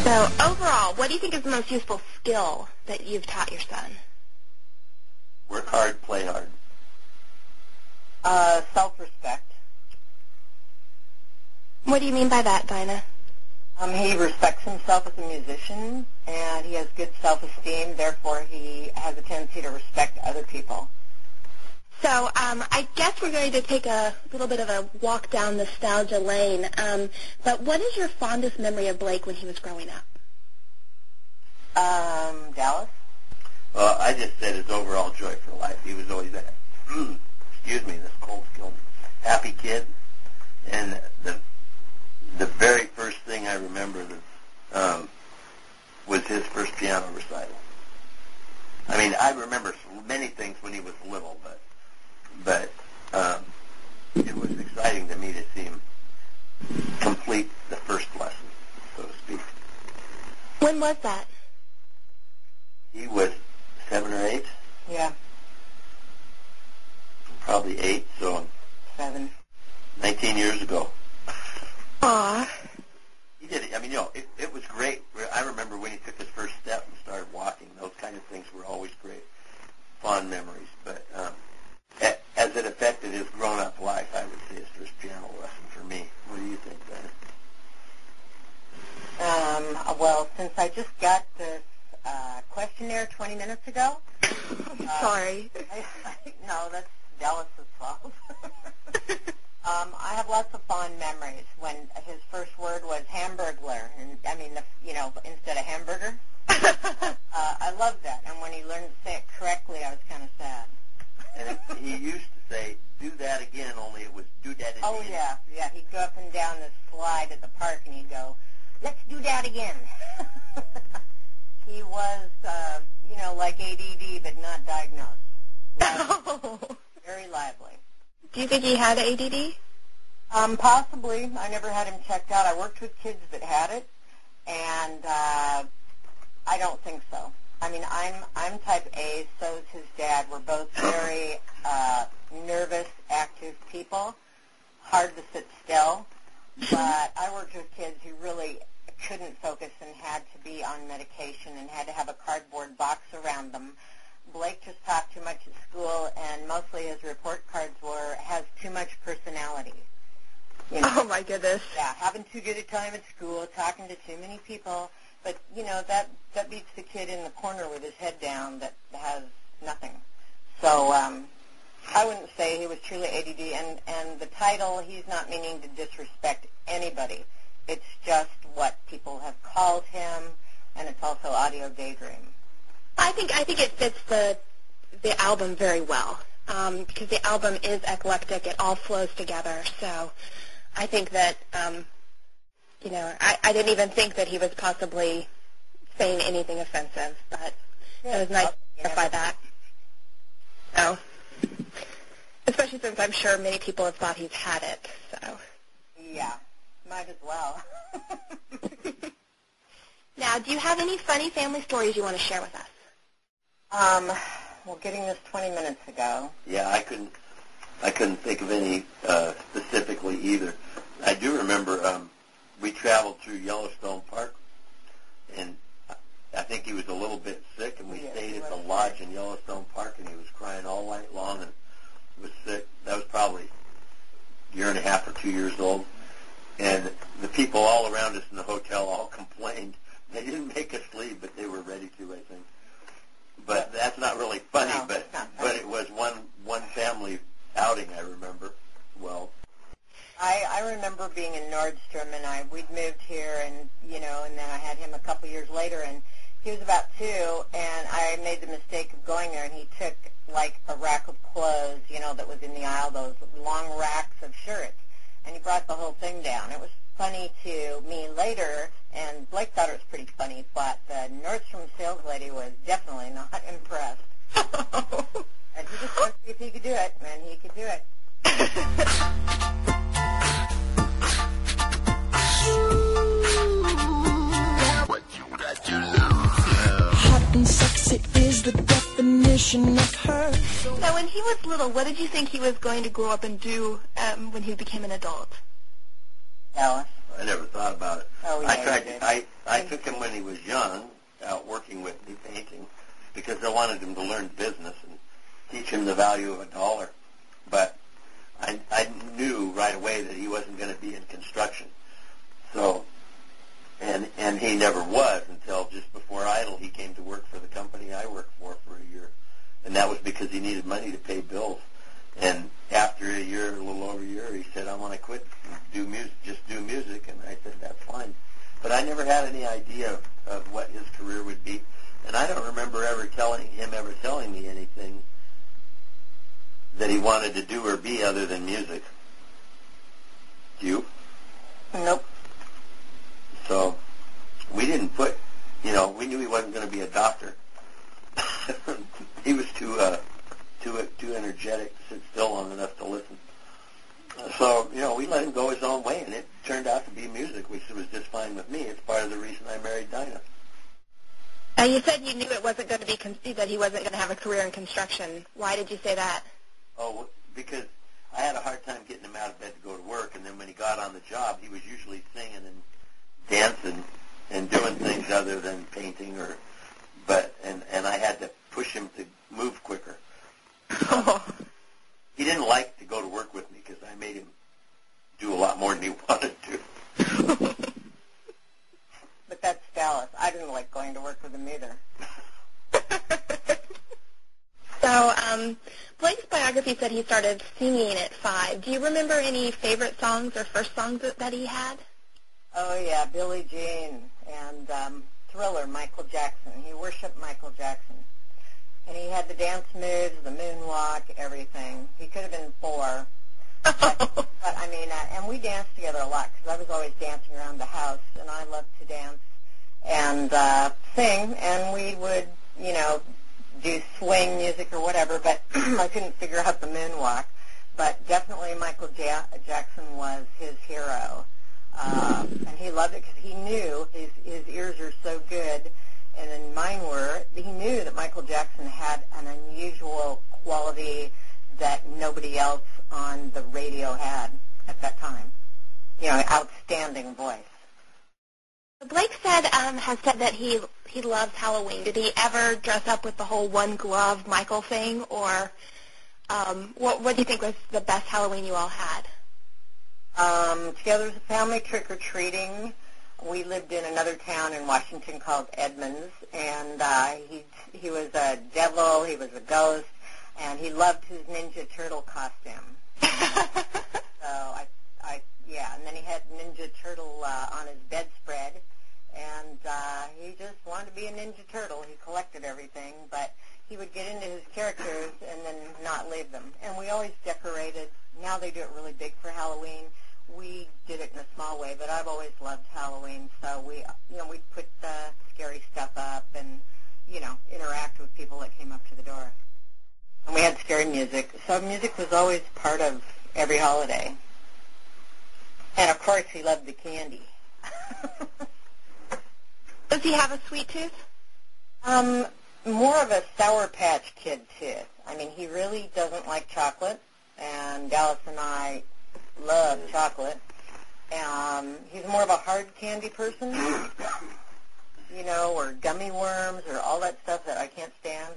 So overall, what do you think is the most useful skill that you've taught your son? Work hard, play hard. Self-respect. What do you mean by that, Dinah? He respects himself as a musician, and he has good self-esteem. Therefore, he has a tendency to respect other people. So I guess we're going to take a little bit of a walk down nostalgia lane. But what is your fondest memory of Blake when he was growing up? Dallas? Well, I just said his overall joy for life. He was always that, excuse me, this cold killed me, happy kid. And the very first thing I remember was his first piano recital. I mean, I remember many things when he was little, but it was exciting to me to see him complete the first lesson, so to speak. When was that? He was 7 or 8. Yeah. Probably 8, so 7. 19 years ago. Aw. He did it. I mean, you know, it was great. I remember when he took his first step and started walking. Those kind of things were always great, fond memories. But as it affected his grown-up life, I would say his first piano lesson for me. What do you think, Dinah? Well, since I just got this questionnaire 20 minutes ago. I'm sorry. No, that's Dallas's fault. I have lots of fond memories when his first word was hamburglar, and I mean, instead of hamburger. I loved that, and when he learned to say it correctly, I was kind of sad. And he used to say, "Do that again," only it was "do that again." Oh yeah. He'd go up and down this slide at the park, and he'd go, "Let's do that again." He was, like ADD, but not diagnosed. Very lively. Do you think he had ADD? Possibly. I never had him checked out. I worked with kids that had it, and I don't think so. I mean, I'm type A, so is his dad. We're both very nervous, active people, hard to sit still. But I worked with kids who really couldn't focus and had to be on medication and had to have a cardboard box around them. Blake just talked too much at school, and mostly his report cards has too much personality. You know? Oh, my goodness. Yeah, having too good a time at school, talking to too many people. But, that beats the kid in the corner with his head down that has nothing. So I wouldn't say he was truly ADD. And the title, he's not meaning to disrespect anybody. It's just what people have called him, and it's also audio daydream. I think it fits the album very well because the album is eclectic. It all flows together. So I think that, I didn't even think that he was possibly saying anything offensive, but it was nice to clarify that. So, especially since I'm sure many people have thought he's had it. So. Yeah, might as well. Now, do you have any funny family stories you want to share with us? Well, getting this 20 minutes ago. Yeah, I couldn't think of any specifically either. I do remember we traveled through Yellowstone Park, and I think he was a little bit sick, and we stayed at the lodge in Yellowstone Park, and he was crying all night long and was sick. That was probably a year and a half or 2 years old, and the people all around us in the hotel all complained. They didn't make us leave, but they were ready to, I think. But that's not really funny, No, but it was one family outing I remember well. I remember being in Nordstrom, and we'd moved here, and and then I had him a couple years later, and he was about 2, and I made the mistake of going there, and he took like a rack of clothes, that was in the aisle, those long racks of shirts, and he brought the whole thing down. It was funny to me later, and Blake thought it was pretty funny, but the Nordstrom sales lady was definitely not impressed. And he just wanted to see if he could do it, and he could do it. Hot and sexy is the definition of her. So when he was little, what did you think he was going to grow up and do when he became an adult? Dallas? I never thought about it. Oh, yeah, I tried. you did. I took him when he was young, out working with me painting, because I wanted him to learn business and teach him the value of $1. But I knew right away that he wasn't going to be in construction. So, and he never was until just before Idol. He came to work for the company I worked for a year, and that was because he needed money to pay bills. And after a year, a little over a year, he said, "I want to quit and do music, just do music." And I said, "That's fine." But I never had any idea of what his career would be, and I don't remember ever telling me anything that he wanted to do or be other than music. Do you? Nope. So we didn't put, we knew he wasn't going to be a doctor. He was too energetic to sit still long enough to listen. So, we let him go his own way, and it turned out to be music, which was just fine with me. It's part of the reason I married Dinah. You said you knew it wasn't going to be that he wasn't going to have a career in construction. Why did you say that? Oh, because I had a hard time getting him out of bed to go to work, and then when he got on the job, he was usually singing and dancing and doing things other than painting, and I had to push him to move quicker. He didn't like to go to work with me because I made him do a lot more than he wanted to. But that's Dallas. I didn't like going to work with him either. So, Blake's biography said he started singing at 5. Do you remember any favorite songs or first songs that he had? Oh, yeah, Billie Jean and Thriller, Michael Jackson. He worshipped Michael Jackson. And he had the dance moves, the moonwalk, everything. He could have been 4. But I mean, and we danced together a lot because I was always dancing around the house, and I loved to dance and sing, and we would, do swing music or whatever, but I couldn't figure out the moonwalk. But definitely Michael Jackson was his hero. And he loved it because he knew his ears are so good, and then mine were. He knew that Michael Jackson had an unusual quality that nobody else on the radio had at that time. Outstanding voice. Blake has said that he loves Halloween. Did he ever dress up with the whole one glove Michael thing, or what do you think was the best Halloween you all had? Together as a family, trick-or-treating. We lived in another town in Washington called Edmonds, and he was a devil, he was a ghost, and he loved his Ninja Turtle costume. And then he had Ninja Turtle on his bedspread, and he just wanted to be a Ninja Turtle. He collected everything, but he would get into his characters and then not leave them. And we always decorated. Now they do it really big for Halloween. We did it in a small way, but I've always loved Halloween. So we'd put scary stuff up and, interact with people that came up to the door. And we had scary music. So music was always part of every holiday. And, of course, he loved the candy. Does he have a sweet tooth? More of a Sour Patch Kid tooth. I mean, he really doesn't like chocolate, and Dallas and I love chocolate. He's more of a hard candy person, or gummy worms or all that stuff that I can't stand.